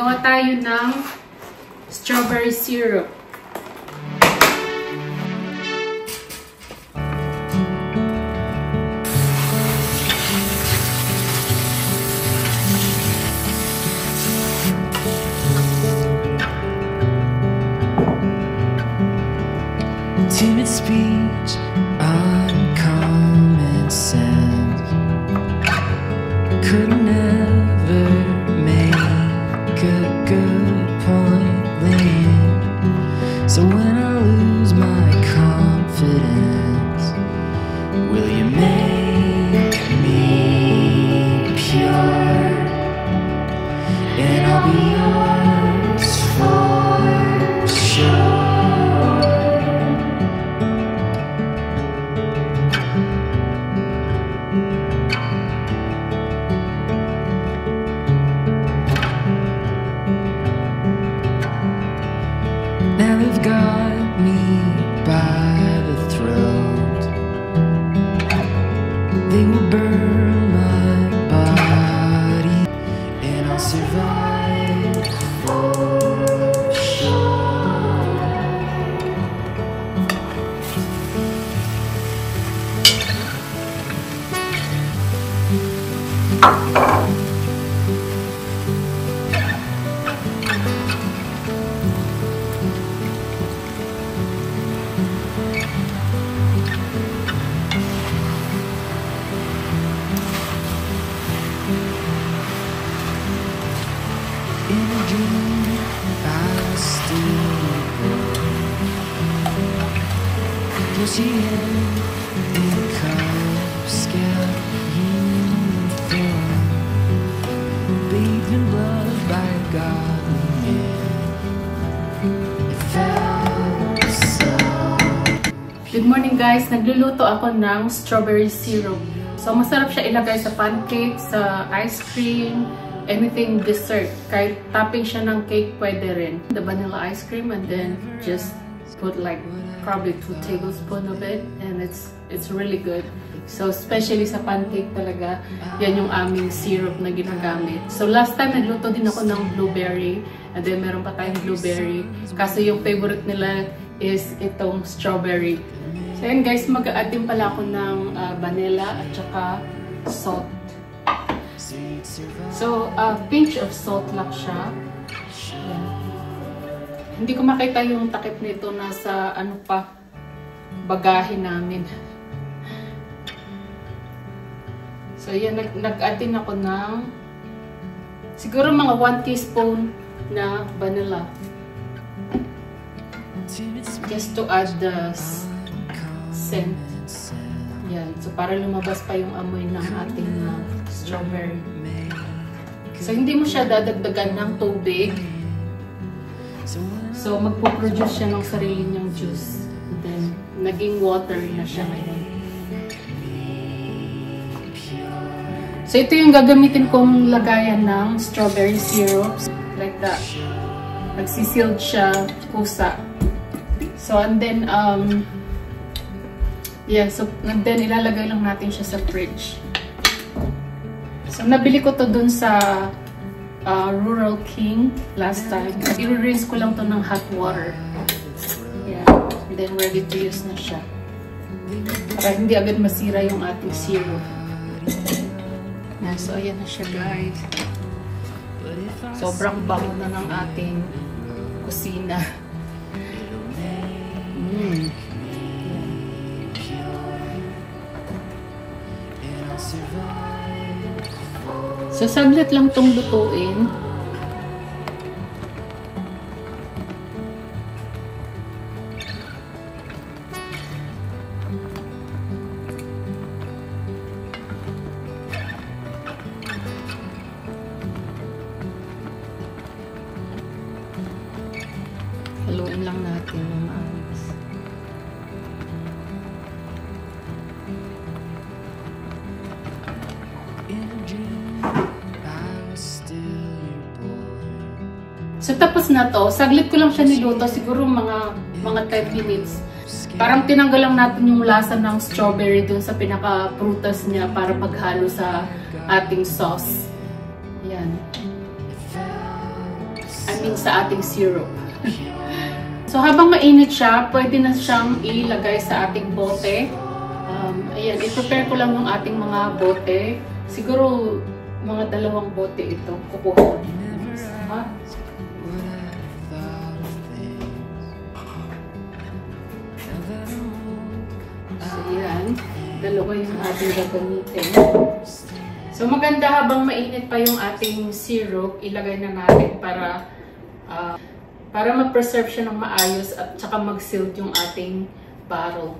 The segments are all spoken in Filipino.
Gawa tayo ng strawberry syrup. Timid speech on common sense could never make a good point land. So when I lose my confidence, will you make me pure? And I'll be yours for sure. Now they've got me by the throat. They will burn my body, and I'll survive for sure. In a dream, I still plus your hand in a cup, scout uniform, bathed in blood by a godly man. It felt so. Good morning guys! Nagluluto ako ng strawberry syrup. So masarap siya ilagay sa pancake, sa ice cream, anything dessert. Kahit topping siya ng cake, pwede rin. The vanilla ice cream and then just put like probably 2 tablespoons of it and it's really good. So especially sa pancake talaga, yan yung aming syrup na ginagamit. So last time nagluto din ako ng blueberry and then meron pa tayong blueberry. Kasi yung favorite nila is itong strawberry. So yan guys, mag-a-add din pala ako ng vanilla at saka salt. So, pinch of salt lang siya. Yan. Hindi ko makita yung takip nito nasa ano pa, bagahe namin. So, yan, nag-add din ako ng siguro mga 1 teaspoon na vanilla. Just to add the scent. Yan. So, para lumabas pa yung amoy ng ating strawberry. So, hindi mo siya dadagdagan ng tubig. So, magpo-produce siya ng sarili niyang juice. And then, naging water na siya ngayon. So, ito yung gagamitin kong lagayan ng strawberry syrup. Like that. Nagsisealed siya, kusa. So, and then, yeah, so, and then, ilalagay lang natin siya sa fridge. So, nabili ko to dun sa Rural King last time. I-rinse ko lang to ng hot water. Yeah. And then, ready to use na siya. Para hindi agad masira yung ating syrup. Yeah, so, ayan na siya guys. Sobrang bango na ng ating kusina. So, saglit lang itong lutuin. Haluin lang natin ng maayos. So, tapos na to. Saglit ko lang siya niluto. Siguro mga 10 minutes. Parang tinanggal lang natin yung lasa ng strawberry dun sa pinaka-prutas niya para paghalo sa ating sauce. Yan. gamitin sa ating syrup. So habang mainit siya, pwede na siyang ilagay sa ating bote. Ayan, i-prepare ko lang yung ating mga bote. Siguro mga 2 bote ito. Kukuha ko. So yan, 2 yung ating gagamitin. So maganda habang mainit pa yung ating syrup, ilagay na natin para mag-preserve siya ng maayos at saka mag-sealed yung ating barrel.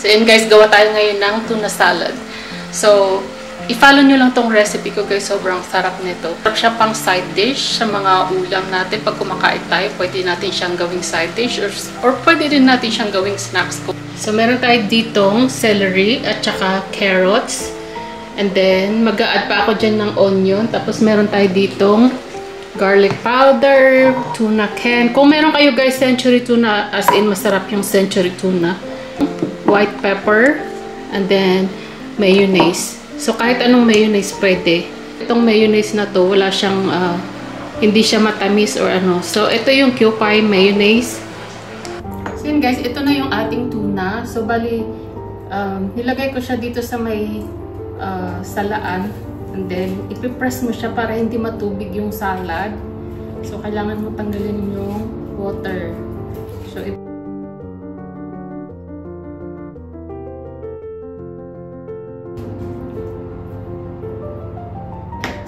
So, yun guys, gawa tayo ngayon ng tuna salad. So, i-follow nyo lang tong recipe ko guys. Sobrang sarap nito. Sarap siya pang side dish sa mga ulam natin. Pag kumakain tayo, pwede natin siyang gawing side dish or pwede din natin siyang gawing snacks ko. So, meron tayo ditong celery at saka carrots. And then, mag-a-add pa ako dyan ng onion. Tapos, meron tayo ditong garlic powder, tuna can. Kung meron kayo guys, century tuna, as in masarap yung century tuna. White pepper, and then mayonnaise. So kahit anong mayonnaise pwede. Itong mayonnaise na to, wala siyang hindi siya matamis or ano. So ito yung Kewpie mayonnaise. So yun guys, ito na yung ating tuna. So bali nilagay ko siya dito sa may salaan, and then ipipress mo siya para hindi matubig yung salad. So kailangan mo tanggalin yung water.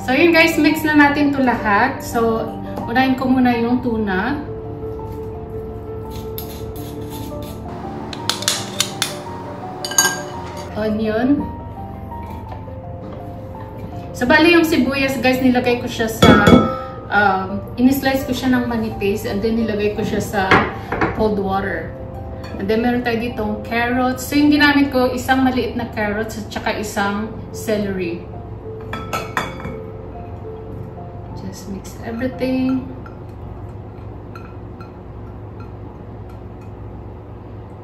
So yun guys, mix na natin to lahat. So unahin ko muna yung tuna. Onion. So bali yung sibuyas guys, nilagay ko siya sa in-slice ko siya ng manipis, and then nilagay ko siya sa cold water. And then meron tayo ditong carrots. So yung ginamit ko, isang maliit na carrots at saka isang celery. Just mix everything.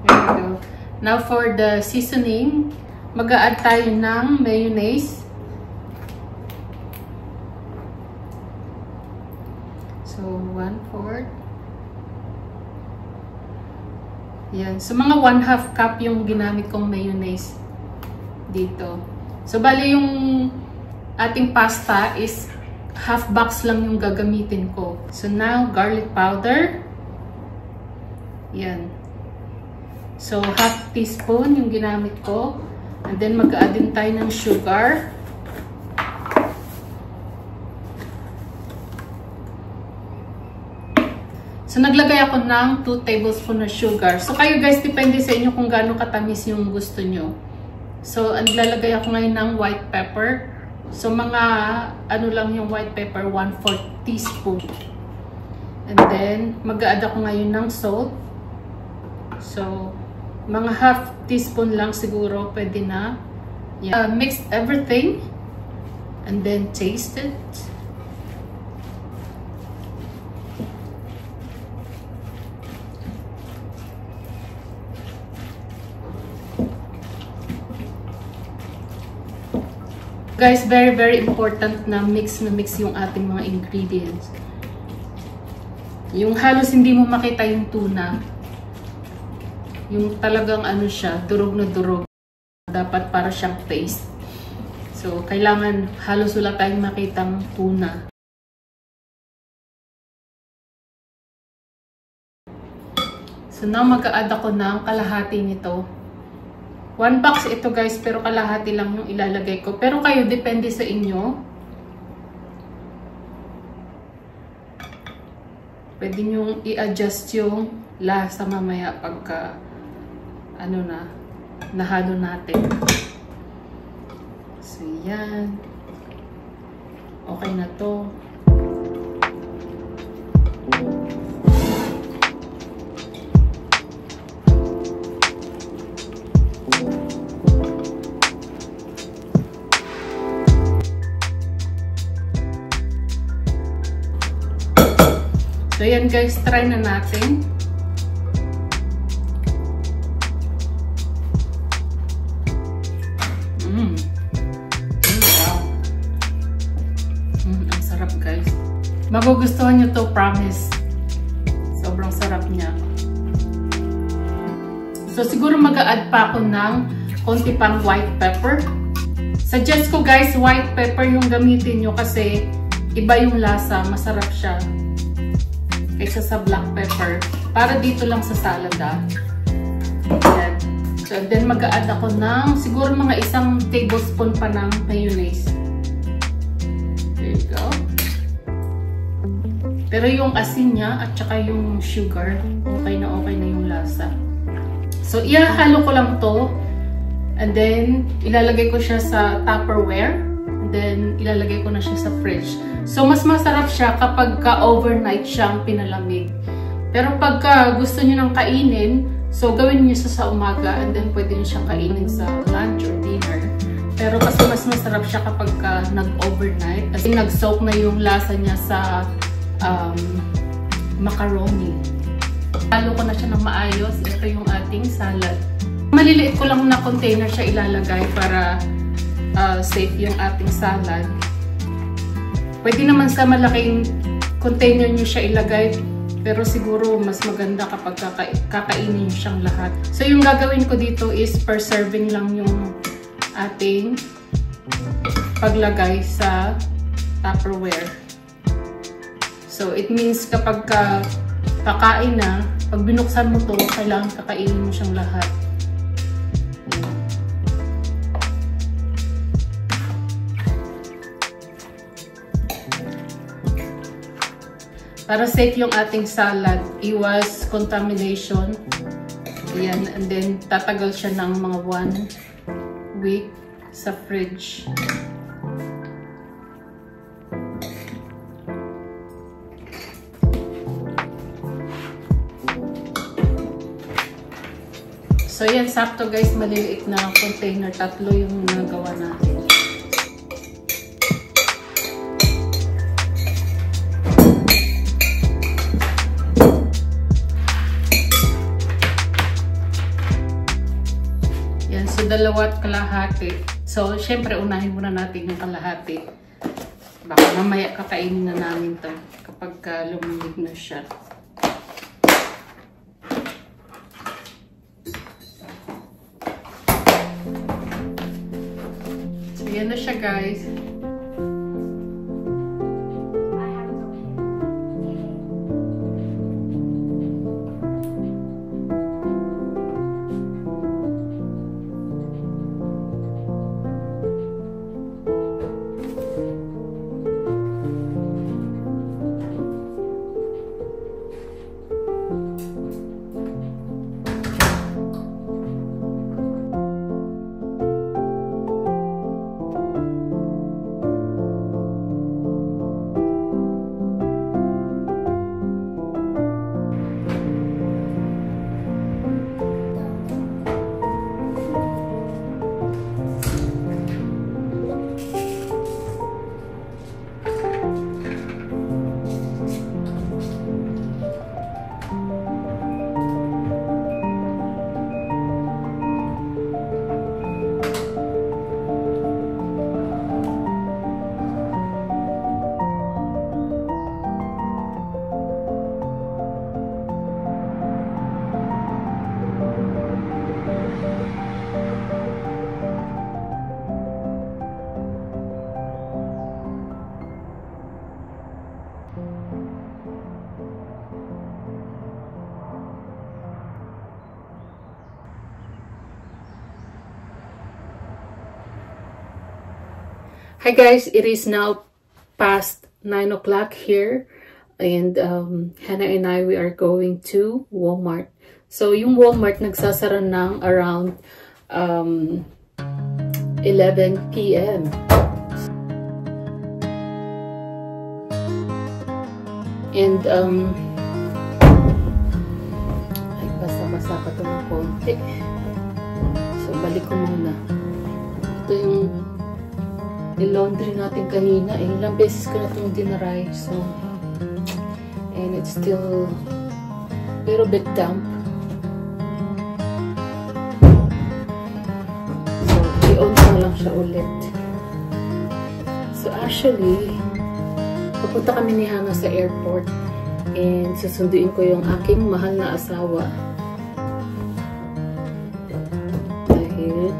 There we go. Now for the seasoning, mag-a-add tayo ng mayonnaise. So 1/4. Yan. So mga 1/2 cup yung ginamit kong mayonnaise dito. So bali yung ating pasta is half box lang yung gagamitin ko. So now, garlic powder. Yan. So, half teaspoon yung ginamit ko. And then, mag-add din tayo ng sugar. So, naglagay ako ng 2 tablespoons na sugar. So, kayo guys, depende sa inyo kung gaano katamis yung gusto nyo. So, naglalagay ako ngayon ng white pepper. So, mga, ano lang yung white pepper, 1/4 teaspoon. And then, mag-add ako ngayon ng salt. So, mga half teaspoon lang siguro, pwede na. Yeah. Mix everything. And then, taste it. Guys, very, very important na mix yung ating mga ingredients. Yung halos hindi mo makita yung tuna. Yung talagang ano siya, durog na durog. Dapat para siyang paste. So, kailangan halos wala tayong makitang tuna. So, now mag-a-add ako ng kalahati nito. 1 box ito guys, pero kalahati lang yung ilalagay ko. Pero kayo, depende sa inyo. Pwede nyo i-adjust yung lasa mamaya pagka ano na, nahalo natin. So, yan. Okay na to. So, yan guys, try na natin. Wow. Ang sarap guys. Magugustuhan nyo to, promise. Sobrang sarap niya. So, siguro mag-a-add pa ako ng konti pang white pepper. Suggest ko guys, white pepper yung gamitin nyo kasi iba yung lasa, masarap siya kaysa sa black pepper. Para dito lang sa salad Ayan. So, and then mag-a-add ako ng siguro mga 1 tablespoon pa ng mayonnaise. There you go. Pero yung asin niya at saka yung sugar, okay na yung lasa. So, ihahalo ko lang to. And then, ilalagay ko siya sa Tupperware. And then, ilalagay ko na siya sa fridge. So, mas masarap siya kapag overnight siyang pinalamig. Pero pagka gusto niyo nang kainin, so gawin niyo sa umaga and then pwede niyo siyang kainin sa lunch or dinner. Pero kasi mas masarap siya kapag nag-overnight. Kasi nag-soak na yung lasa niya sa macaroni. Halo ko na siya ng maayos. Ito yung ating salad. Maliliit ko lang na container siya ilalagay para safe yung ating salad. Pwede naman sa malaking container nyo siya ilagay, pero siguro mas maganda kapag kakainin nyo siyang lahat. So, yung gagawin ko dito is per serving lang yung ating paglagay sa Tupperware. So, it means kapag kakain na, pag binuksan mo to, kailangan kakainin mo siyang lahat. Para safe yung ating salad, iwas contamination. Ayan, and then tatagal siya ng mga 1 week sa fridge. So yan, sakto guys, maliliit na container, 3 yung nagawa natin. Yan, so 2 kalahati. So, syempre, unahin muna natin yung kalahati. Baka mamaya kakainin na namin to kapag lumamig na siya. So, yan na siya guys. Hi guys, it is now past 9 o'clock here. And Hannah and I, we are going to Walmart. So yung Walmart nagsasara ng around 11 p.m. And ay basa-basa pa ito ng konti. So balik ko muna. Ito yung laundry natin kanina. Ilang beses ko na itong dinaray. So and it's still a little bit damp. So i-on ko lang siya ulit. So actually papunta kami ni Hannah sa airport and susunduin ko yung aking mahal na asawa dahil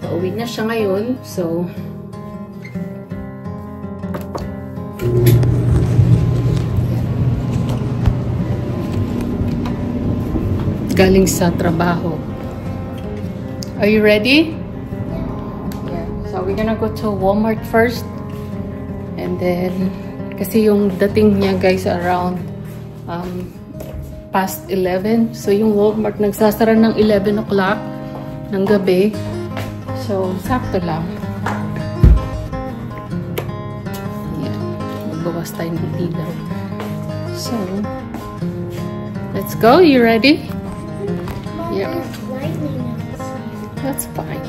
pauwi na siya ngayon. So galing sa trabaho. Are you ready? Yeah. So we're gonna go to Walmart first. And then, kasi yung dating niya guys around past 11. So yung Walmart nagsasara ng 11 o'clock ng gabi. So, sakto lang. Yan. Magbawas tayo ng ilaw. So, let's go. You ready? Yeah. That's fine.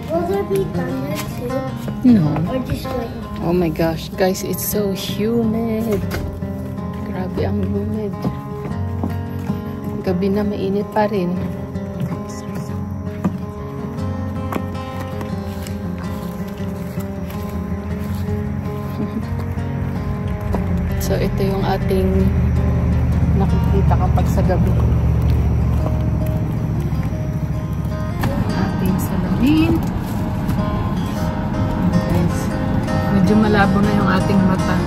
Will there be thunder too? No. Or just lightning? Oh my gosh, guys, it's so humid. Grabe ang humid. Gabi na mainit pa rin. So, ito yung ating nakikita kapag sa gabi. Ating salamin. Medyo malabo na yung ating mata.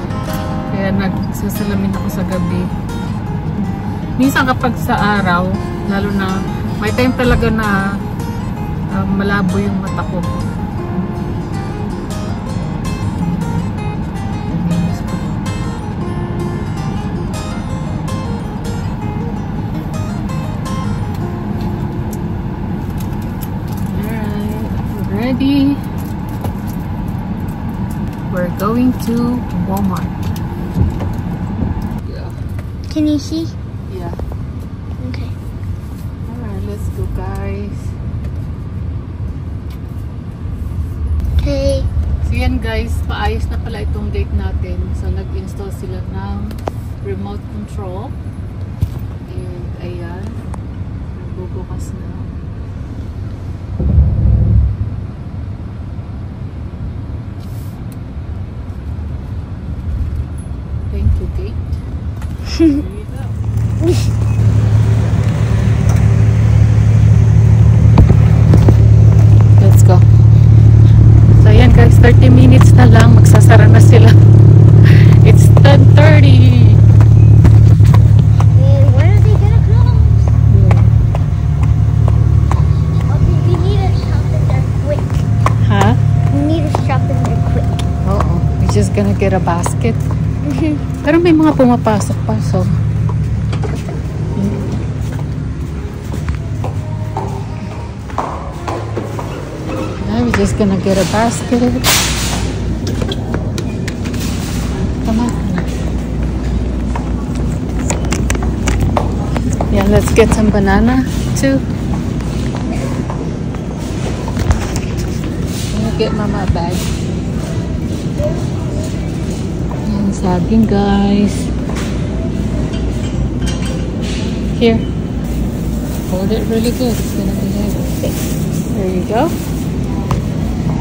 Kaya nagsasalamin ako sa gabi. Minsan kapag sa araw, lalo na may time talaga na malabo yung mata ko. Alright, ready? We're going to Walmart. Yeah. Can you see? Yeah. Okay. Alright, let's go guys. Okay. So yan guys, paayos na pala itong gate natin. So nag-install sila ng remote control. And ayan, nagbubukas na. Thank you, gate. Let's go. So ayan guys, 30 minutes na lang, magsasara na sila. It's 10:30. And when are they gonna close? Okay, we need to shop in there quick. Huh? We need to shop in there quick. Oo. We're just gonna get a basket. Pero may mga pumapasok pa, so now we're just gonna get a basket. Come on. Yeah, let's get some banana too. I'll get mama a bag. Saging guys. Here. Hold it really good. It's gonna be heavy. There you go.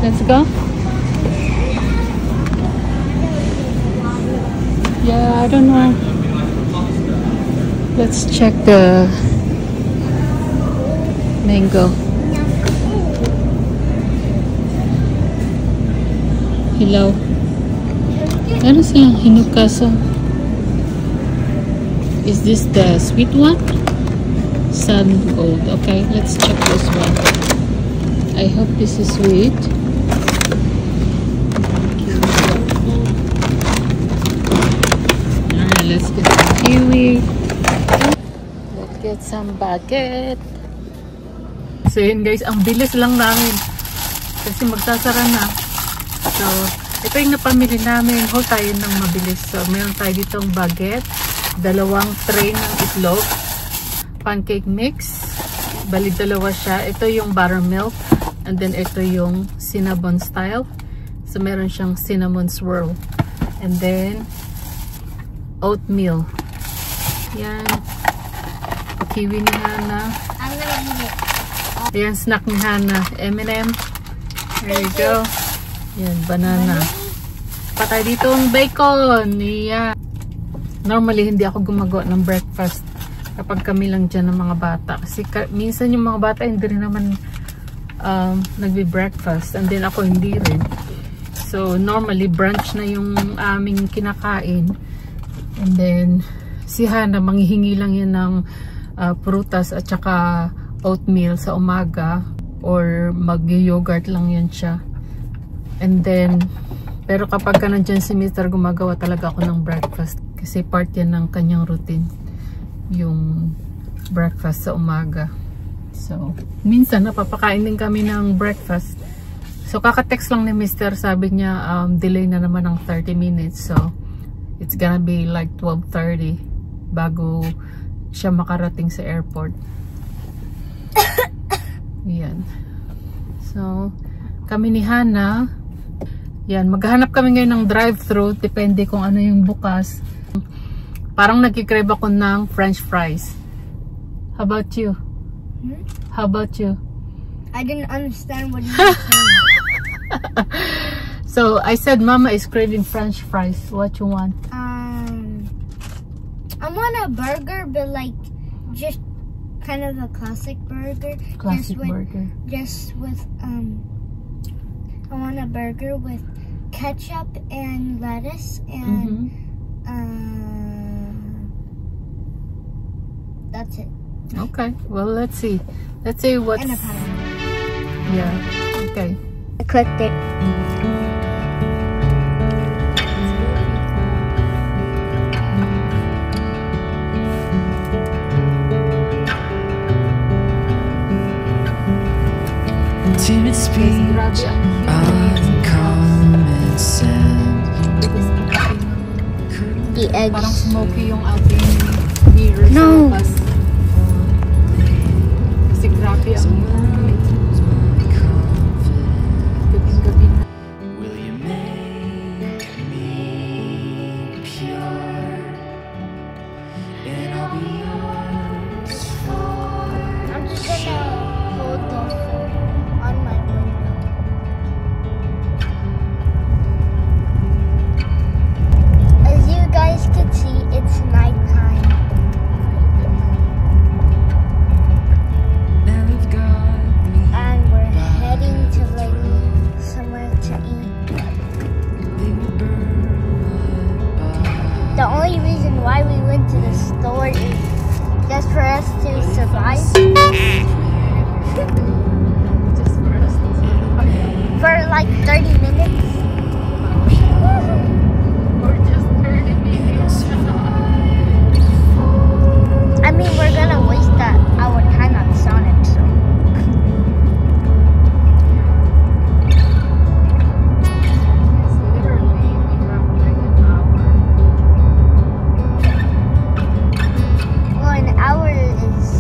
Let's go. Yeah, I don't know. Let's check the mango. Hello. Ano siya? Hinukaso. Is this the sweet one? Sun gold. Okay, let's check this one. I hope this is sweet. kiwi. Let's get some baguette. So yun guys, ang bilis lang namin kasi magsasara na. So ito yung napamili namin. Hold tayo ng mabilis. So meron tayo ditong baguette, 2 tray ng itlog, pancake mix, bali 2 siya. Ito yung buttermilk, and then ito yung cinnamon style. So meron siyang cinnamon swirl, and then oatmeal. Yan, kiwi ni Hana. I'm gonna eat it. Yan, snack ni Hana. M&M. There you go. Yan, banana. Patay dito ang bacon. Yan. Normally, hindi ako gumagawa ng breakfast kapag kami lang dyan ng mga bata. Kasi minsan yung mga bata hindi rin naman nagbe-breakfast. And then ako hindi rin. So, normally, brunch na yung aming kinakain. And then, si Hana, manghihingi lang yan ng prutas at saka oatmeal sa umaga. Or mag-yogurt lang yan siya. And then, pero kapag ka nandyan si Mr. gumagawa talaga ako ng breakfast. Kasi part yan ng kanyang routine. Yung breakfast sa umaga. So, minsan napapakain din kami ng breakfast. So, kaka-text lang ni Mr. Sabi niya, delay na naman ng 30 minutes. So, it's gonna be like 12:30 bago siya makarating sa airport. Yan. So, kami ni Hana, yan, maghahanap kami ngayon ng drive-thru. Depende kung ano yung bukas. Parang nagkikrave ako ng french fries. How about you? How about you? I didn't understand what you were saying. So, I said Mama is craving french fries. What you want? I want a burger, but like, just kind of a classic burger. Classic burger. Just with, I want a burger with ketchup and lettuce and that's it. Okay, well, let's see. Let's see what's... And a pineapple. Yeah, okay. I clicked it. Timid speech, uncommon sense. The eggs. Parang smoky yung ating mirror sa No. labas. Kasi grabe ang gabing-gabi na. Will you make me pure? And I'll be yours for I'm just gonna hold the phone on my window. As you guys can see, it's nighttime. now you've got me. And we're heading to like somewhere to eat. They will burn my body. The only reason why we went to the store is just for us to survive. Just for us to survive. For like 30 minutes. Or just 30 minutes. I mean, we're gonna waste our time at Sonic, so. Yes, literally, we have like an hour. Well, an hour is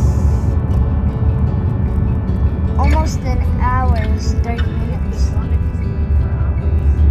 almost an hour is 30 minutes. Sonic is 4 hours.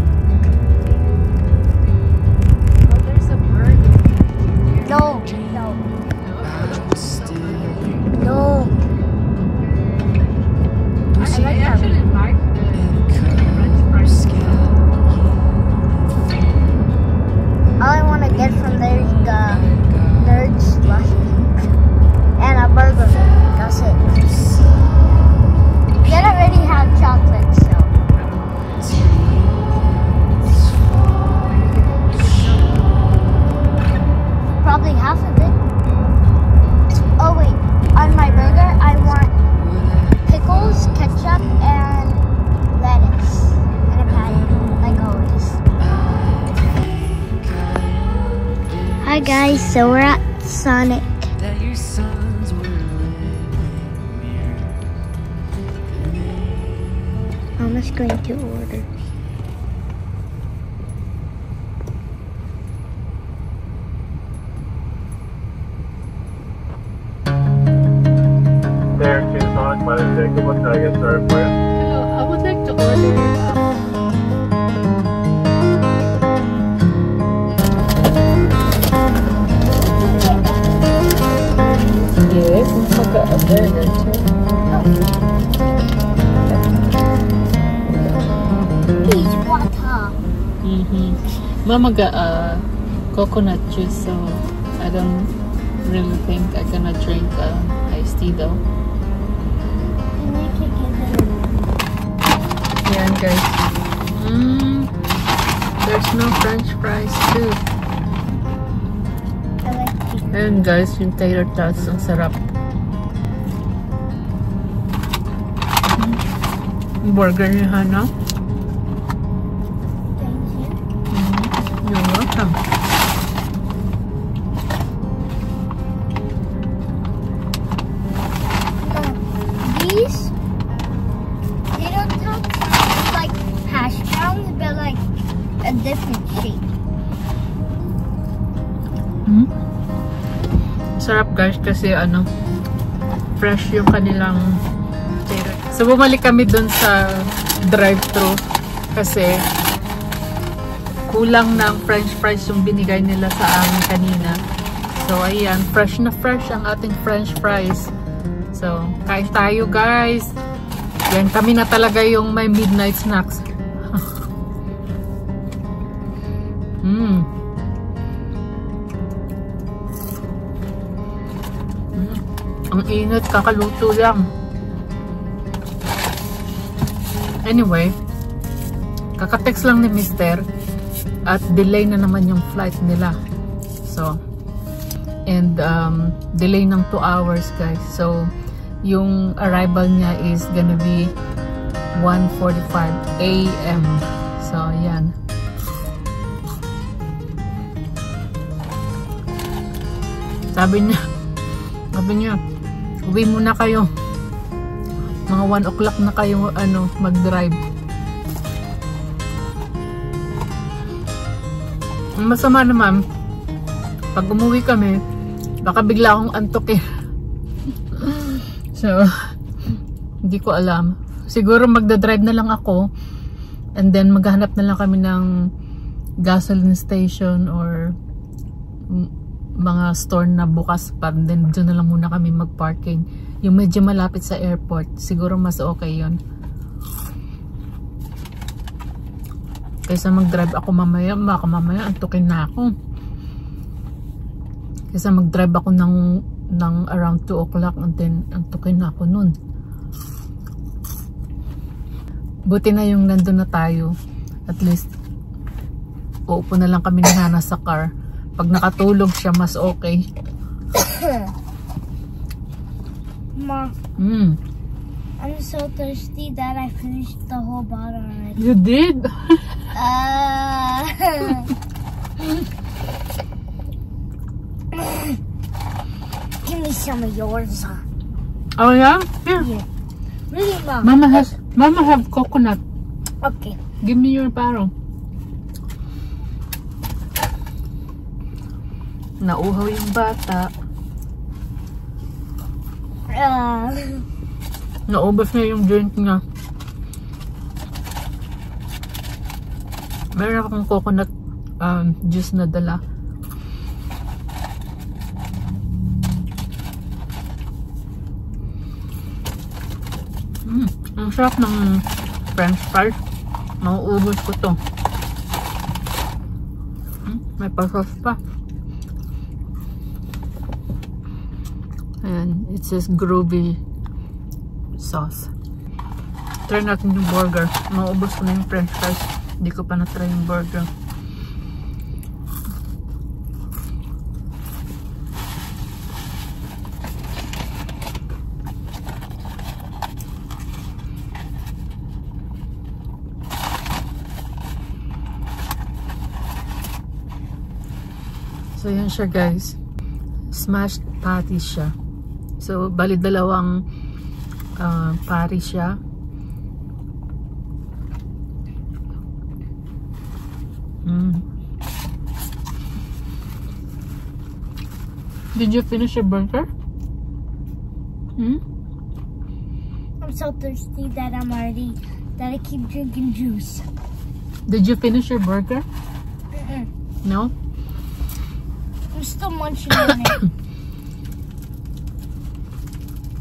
Hi guys, so we're at Sonic. that your sons were living here. I'm just going to order. There, Sonic, my name is Jacob. What can I get started for you? Hello, I would like to order yes, burger too. Please, water. Mamaga coconut juice, so I don't really think I'm gonna drink iced tea though. Yan guys. There's no french fries too. Ayan guys, yung tater tots, ang sarap. Burger ni Hana. You're welcome. These, they don't have like hash browns, but like a different shape. Sarap guys kasi ano, fresh yung kanilang tater. So bumalik kami dun sa drive-thru kasi kulang ng french fries yung binigay nila sa amin kanina. So ayan, fresh na fresh ang ating french fries. So kain tayo guys. Yan, kami na talaga yung may midnight snacks. Ang init, kakaluto lang. Anyway, kakatext lang ni Mister at delay na naman yung flight nila. So, and delay ng 2 hours guys. So, yung arrival niya is gonna be 1:45 AM. So, yan. Sabi niya, uwi muna kayo. Mga 1 o'clock na kayo mag-drive. Ang masama naman, pag umuwi kami, baka bigla akong antok eh. So, hindi ko alam. Siguro magdadrive na lang ako and then maghanap na lang kami ng gasoline station or mga store na bukas pa, then doon na lang muna kami mag-parking. Yung medyo malapit sa airport, siguro mas okay yun. Kaysa mag-drive ako mamaya, baka mamaya antukin na ako. Kaysa mag-drive ako ng around 2 o'clock and then antukin na ako nun. Buti na yung nandun na tayo. At least, uupo na lang kami ni Hana sa car. Pag nakatulog siya, mas okay. Ma, I'm so thirsty that I finished the whole bottle already. You did? Give me some of yours. Oh yeah? Here. Yeah. Really, Mom? Mama have coconut. Okay. Give me your bottle. Nauhaw yung bata. Naubos niya yung drink niya. Meron akong coconut juice na dala. Ang sarap ng french fries. Mauubos ko to. May pa-sauce pa. Ayan, it says groovy sauce. Try natin yung burger. Mauubos ko na yung french fries. Hindi ko pa na-try yung burger. So, yan siya guys. Smashed patties siya. So, bali dalawang patty siya. Did you finish your burger? I'm so thirsty that I keep drinking juice. Did you finish your burger? No? I'm still munching on it.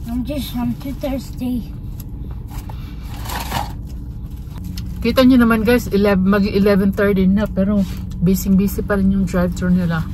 I'm too thirsty. Kita nyo naman guys, mag 11:30 na, pero busy pa rin yung drive-thru nila.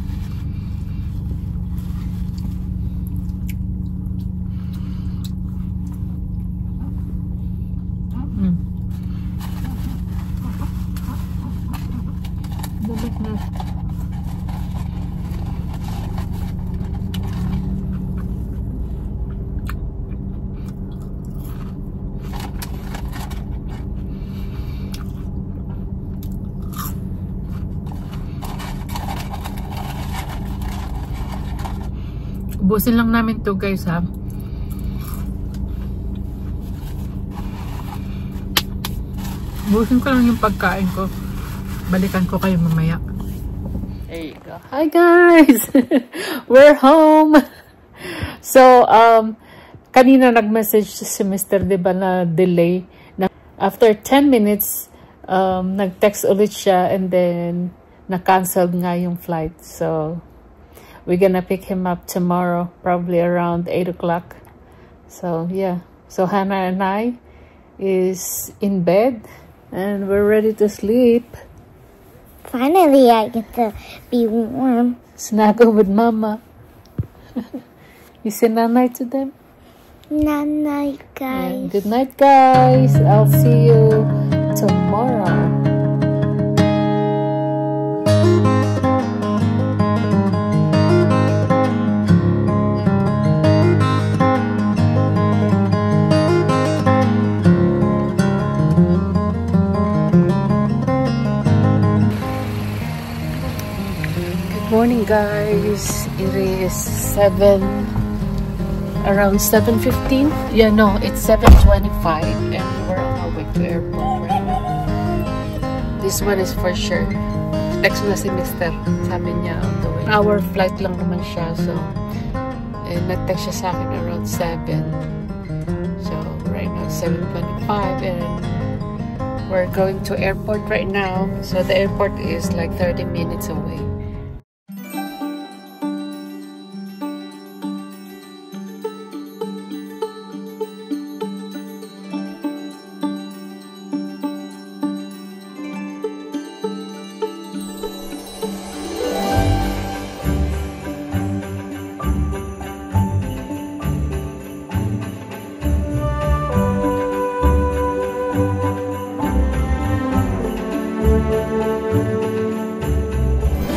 Ubusin lang namin to guys ha. Ubusin ko lang yung pagkain ko. Balikan ko kayo mamaya. There you go. Hi guys! We're home! So, kanina nag-message si Mr. Diba na delay. After 10 minutes, nag-text ulit siya and then na-cancelled nga yung flight. So, we're gonna pick him up tomorrow, probably around 8 o'clock. So, yeah. So, Hannah and I is in bed and we're ready to sleep. Finally, I get to be warm. Snuggle with Mama. You say night to them? Night, guys. Yeah. Good night, guys. I'll see you tomorrow. Morning guys, it is around 7:15. Yeah, no, it's 7:25 and we're on our way to airport right now. This one is for sure. Text na si Mr. Sabi niya on the way. Our flight lang naman siya, so nag-text siya sa akin around 7. So right now it's 7:25 and we're going to airport right now. So the airport is like 30 minutes away.